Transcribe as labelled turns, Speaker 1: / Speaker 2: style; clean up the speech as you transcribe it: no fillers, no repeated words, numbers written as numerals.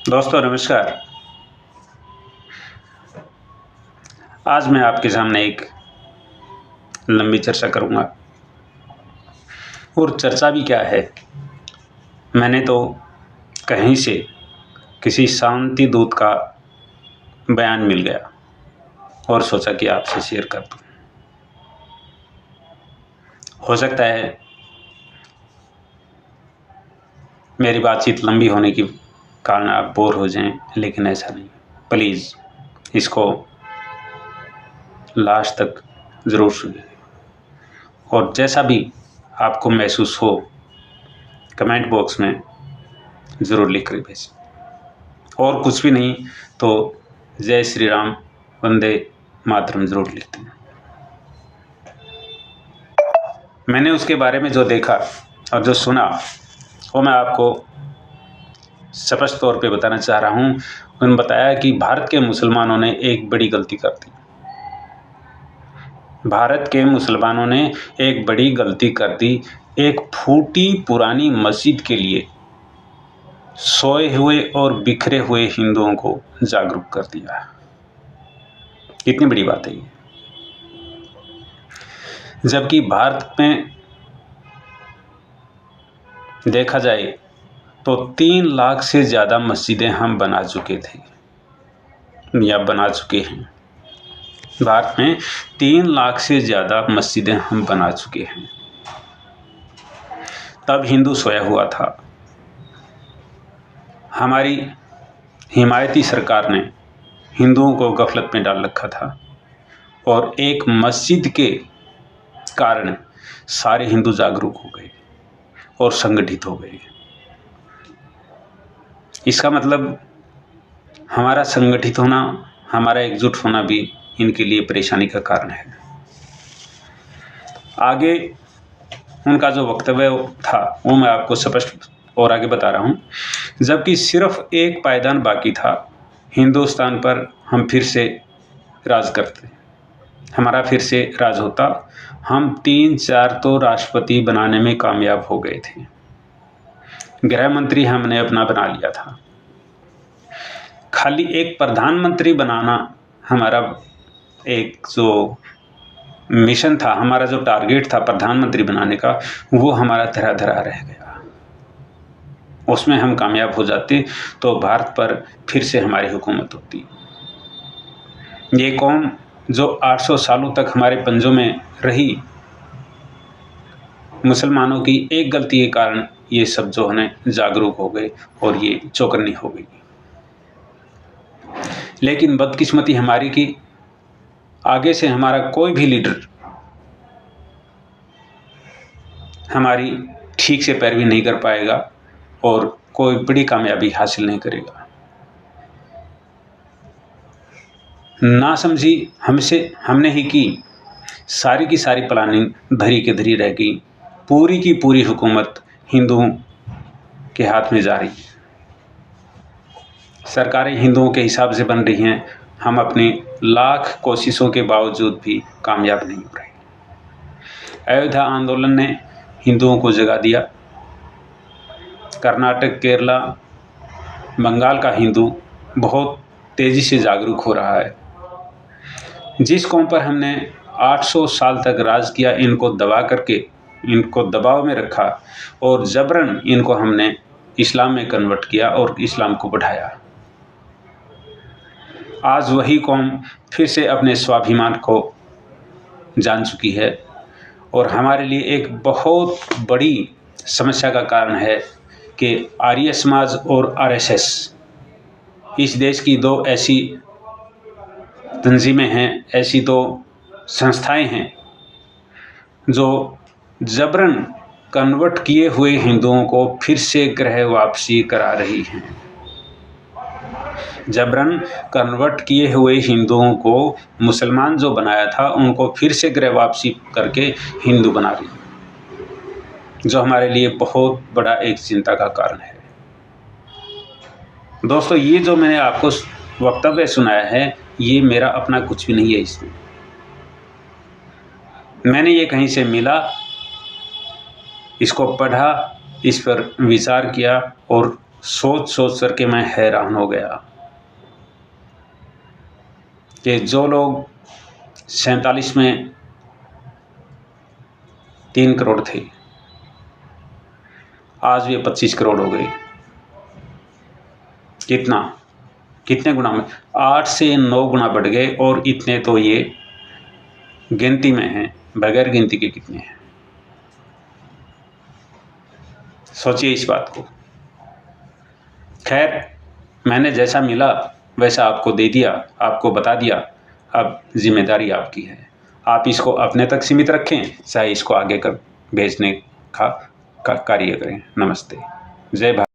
Speaker 1: दोस्तों नमस्कार। आज मैं आपके सामने एक लंबी चर्चा करूंगा और चर्चा भी क्या है, मैंने तो कहीं से किसी शांति दूत का बयान मिल गया और सोचा कि आपसे शेयर कर दूं। हो सकता है मेरी बातचीत लंबी होने के कारण आप बोर हो जाएं, लेकिन ऐसा नहीं। प्लीज़ इसको लास्ट तक ज़रूर सुनिए और जैसा भी आपको महसूस हो कमेंट बॉक्स में ज़रूर लिख कर भेजें। और कुछ भी नहीं तो जय श्री राम, वंदे मातरम ज़रूर लिखते हैं। मैंने उसके बारे में जो देखा और जो सुना वो मैं आपको स्पष्ट तौर पे बताना चाह रहा हूँ। उन्होंने बताया कि भारत के मुसलमानों ने एक बड़ी गलती कर दी। भारत के मुसलमानों ने एक बड़ी गलती कर दी। एक फूटी पुरानी मस्जिद के लिए सोए हुए और बिखरे हुए हिंदुओं को जागरूक कर दिया। कितनी बड़ी बात है ये। जबकि भारत में देखा जाए तो 3 लाख से ज़्यादा मस्जिदें हम बना चुके थे या बना चुके हैं। भारत में 3 लाख से ज़्यादा मस्जिदें हम बना चुके हैं। तब हिंदू सोया हुआ था। हमारी हिमायती सरकार ने हिंदुओं को गफलत में डाल रखा था और एक मस्जिद के कारण सारे हिंदू जागरूक हो गए और संगठित हो गए। इसका मतलब हमारा संगठित होना, हमारा एकजुट होना भी इनके लिए परेशानी का कारण है। आगे उनका जो वक्तव्य था वो मैं आपको स्पष्ट और आगे बता रहा हूँ। जबकि सिर्फ एक पायदान बाकी था, हिंदुस्तान पर हम फिर से राज करते, हमारा फिर से राज होता। हम 3-4 तो राष्ट्रपति बनाने में कामयाब हो गए थे। गृह मंत्री हमने अपना बना लिया था। खाली एक प्रधानमंत्री बनाना हमारा एक जो मिशन था, हमारा जो टारगेट था प्रधानमंत्री बनाने का, वो हमारा धरा धरा रह गया। उसमें हम कामयाब हो जाते तो भारत पर फिर से हमारी हुकूमत होती। ये कौम जो 800 सालों तक हमारे पंजों में रही, मुसलमानों की एक गलती के कारण ये सब जो है जागरूक हो गए और ये चौकन्नी हो गई। लेकिन बदकिस्मती हमारी की आगे से हमारा कोई भी लीडर हमारी ठीक से पैरवी नहीं कर पाएगा और कोई बड़ी कामयाबी हासिल नहीं करेगा। नासमझी हमने ही की, सारी की सारी प्लानिंग धरी के धरी रह गई। पूरी की पूरी हुकूमत हिंदुओं के हाथ में जा रही है। सरकारें हिंदुओं के हिसाब से बन रही हैं। हम अपनी लाख कोशिशों के बावजूद भी कामयाब नहीं हो रहे। अयोध्या आंदोलन ने हिंदुओं को जगा दिया। कर्नाटक, केरला, बंगाल का हिंदू बहुत तेज़ी से जागरूक हो रहा है। जिस कौम पर हमने 800 साल तक राज किया, इनको दबा करके इनको दबाव में रखा और जबरन इनको हमने इस्लाम में कन्वर्ट किया और इस्लाम को बढ़ाया। आज वही कौम फिर से अपने स्वाभिमान को जान चुकी है और हमारे लिए एक बहुत बड़ी समस्या का कारण है कि आर्य समाज और आरएसएस, इस देश की 2 ऐसी तंजीमें हैं, ऐसी 2 संस्थाएं हैं जो जबरन कन्वर्ट किए हुए हिंदुओं को फिर से गृह वापसी करा रही हैं। जबरन कन्वर्ट किए हुए हिंदुओं को मुसलमान जो बनाया था उनको फिर से गृह वापसी करके हिंदू बना रही है, जो हमारे लिए बहुत बड़ा एक चिंता का कारण है। दोस्तों, ये जो मैंने आपको वक्तव्य सुनाया है, ये मेरा अपना कुछ भी नहीं है। इसमें मैंने ये कहीं से मिला, इसको पढ़ा, इस पर विचार किया और सोच कर के मैं हैरान हो गया कि जो लोग 47 में 3 करोड़ थे, आज वे 25 करोड़ हो गए। कितने गुना में? 8 से 9 गुना बढ़ गए, और इतने तो ये गिनती में हैं, बगैर गिनती के कितने हैं। सोचिए इस बात को। खैर, मैंने जैसा मिला वैसा आपको दे दिया, आपको बता दिया। अब जिम्मेदारी आपकी है। आप इसको अपने तक सीमित रखें, चाहे इसको आगे कर भेजने का कार्य करें। नमस्ते। जय भारत।